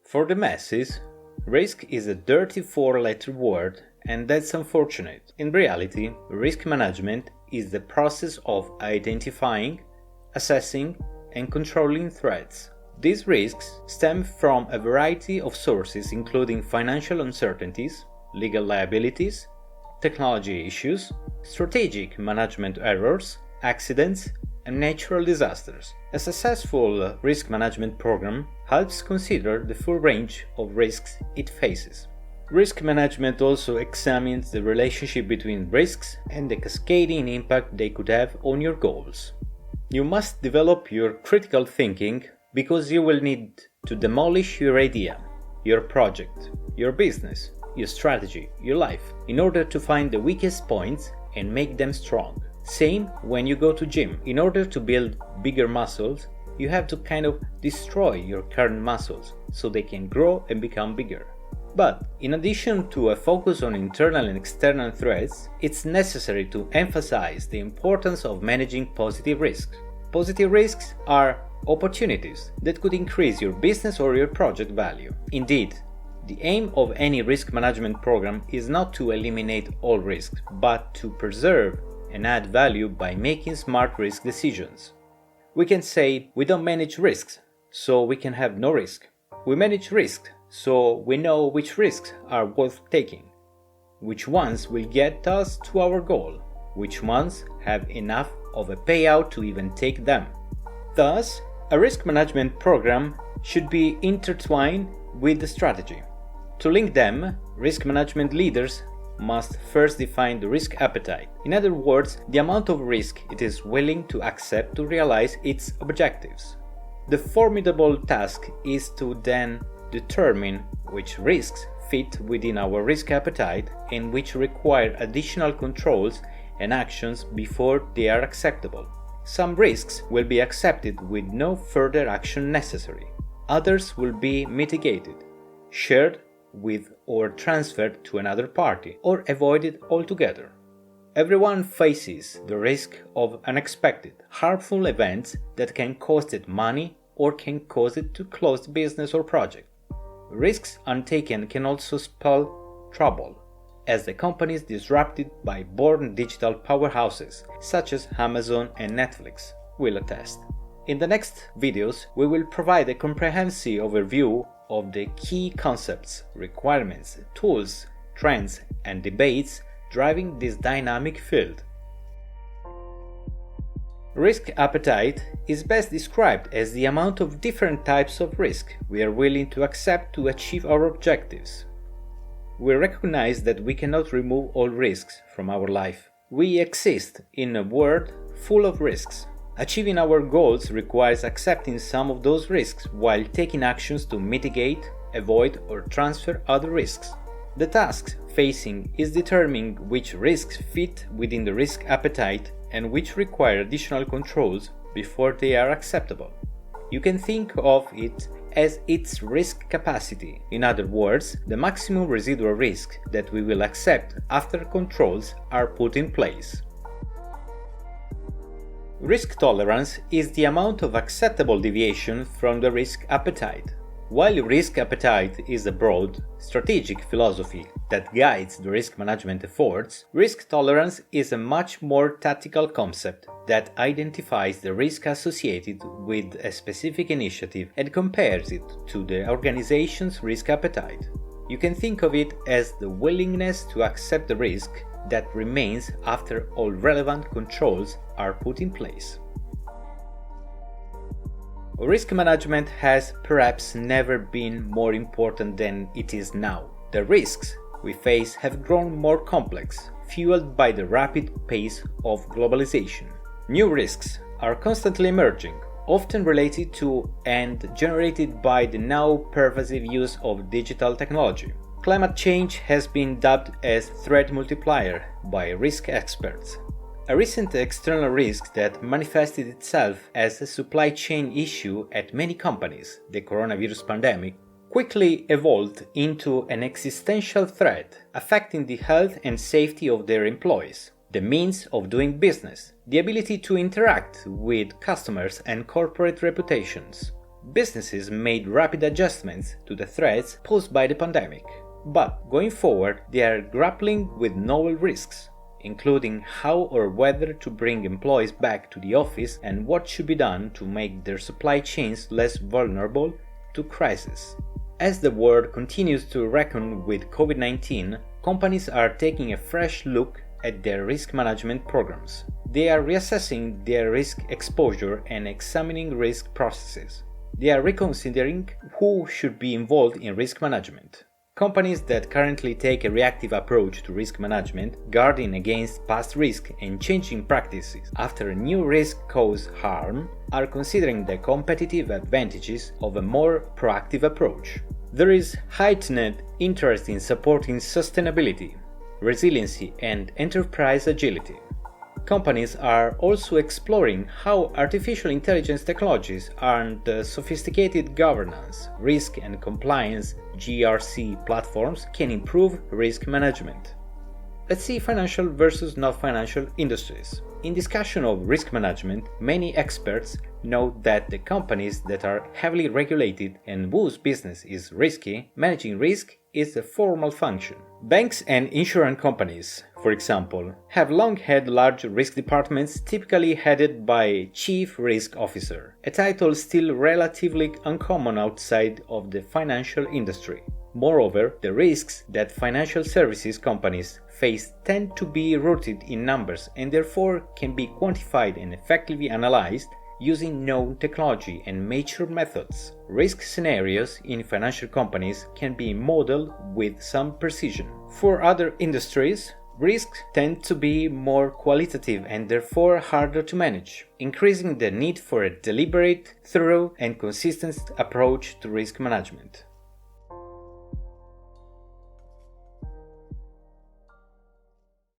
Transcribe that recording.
For the masses, risk is a dirty four-letter word, and that's unfortunate. In reality, risk management is the process of identifying, assessing, and controlling threats. These risks stem from a variety of sources including financial uncertainties, legal liabilities, technology issues, strategic management errors, accidents, and natural disasters. A successful risk management program helps consider the full range of risks it faces. Risk management also examines the relationship between risks and the cascading impact they could have on your goals. You must develop your critical thinking because you will need to demolish your idea, your project, your business, your strategy, your life, in order to find the weakest points and make them strong. Same when you go to gym. In order to build bigger muscles, you have to kind of destroy your current muscles so they can grow and become bigger. But in addition to a focus on internal and external threats, it's necessary to emphasize the importance of managing positive risks. Positive risks are opportunities that could increase your business or your project value. Indeed, the aim of any risk management program is not to eliminate all risks, but to preserve and add value by making smart risk decisions. We can say we don't manage risks, so we can have no risk. We manage risks, so we know which risks are worth taking, which ones will get us to our goal, which ones have enough of a payout to even take them. Thus, a risk management program should be intertwined with the strategy. To link them, risk management leaders must first define the risk appetite. In other words, the amount of risk it is willing to accept to realize its objectives. The formidable task is to then determine which risks fit within our risk appetite and which require additional controls and actions before they are acceptable. Some risks will be accepted with no further action necessary. Others will be mitigated, shared with or transferred to another party, or avoided altogether. Everyone faces the risk of unexpected, harmful events that can cost it money or can cause it to close the business or project. Risks untaken can also spell trouble, as the companies disrupted by born digital powerhouses such as Amazon and Netflix will attest. In the next videos, we will provide a comprehensive overview of the key concepts, requirements, tools, trends, and debates driving this dynamic field. Risk appetite is best described as the amount of different types of risk we are willing to accept to achieve our objectives. We recognize that we cannot remove all risks from our life. We exist in a world full of risks. Achieving our goals requires accepting some of those risks while taking actions to mitigate, avoid, or transfer other risks. The task facing is determining which risks fit within the risk appetite and which require additional controls before they are acceptable. You can think of it as its risk capacity, in other words, the maximum residual risk that we will accept after controls are put in place. Risk tolerance is the amount of acceptable deviation from the risk appetite. While risk appetite is a broad, strategic philosophy that guides the risk management efforts, risk tolerance is a much more tactical concept that identifies the risk associated with a specific initiative and compares it to the organization's risk appetite. You can think of it as the willingness to accept the risk that remains after all relevant controls are put in place. Risk management has perhaps never been more important than it is now. The risks we face have grown more complex, fueled by the rapid pace of globalization. New risks are constantly emerging, often related to and generated by the now pervasive use of digital technology. Climate change has been dubbed as threat multiplier by risk experts. A recent external risk that manifested itself as a supply chain issue at many companies, the coronavirus pandemic, quickly evolved into an existential threat affecting the health and safety of their employees, the means of doing business, the ability to interact with customers and corporate reputations. businesses made rapid adjustments to the threats posed by the pandemic. But going forward, they are grappling with novel risks, including how or whether to bring employees back to the office and what should be done to make their supply chains less vulnerable to crisis. As the world continues to reckon with COVID-19, companies are taking a fresh look at their risk management programs. They are reassessing their risk exposure and examining risk processes. They are reconsidering who should be involved in risk management. Companies that currently take a reactive approach to risk management, guarding against past risk and changing practices after a new risk causes harm, are considering the competitive advantages of a more proactive approach. There is heightened interest in supporting sustainability, resiliency, and enterprise agility. Companies are also exploring how artificial intelligence technologies and sophisticated governance, risk and compliance (GRC) platforms can improve risk management. Let's see financial versus non-financial industries. In discussion of risk management, many experts note that the companies that are heavily regulated and whose business is risky, managing risk is a formal function. Banks and insurance companies, for example, have long had large risk departments typically headed by a chief risk officer, a title still relatively uncommon outside of the financial industry. Moreover, the risks that financial services companies face tend to be rooted in numbers and therefore can be quantified and effectively analyzed using known technology and mature methods. Risk scenarios in financial companies can be modeled with some precision. For other industries, risks tend to be more qualitative and therefore harder to manage, increasing the need for a deliberate, thorough, and consistent approach to risk management.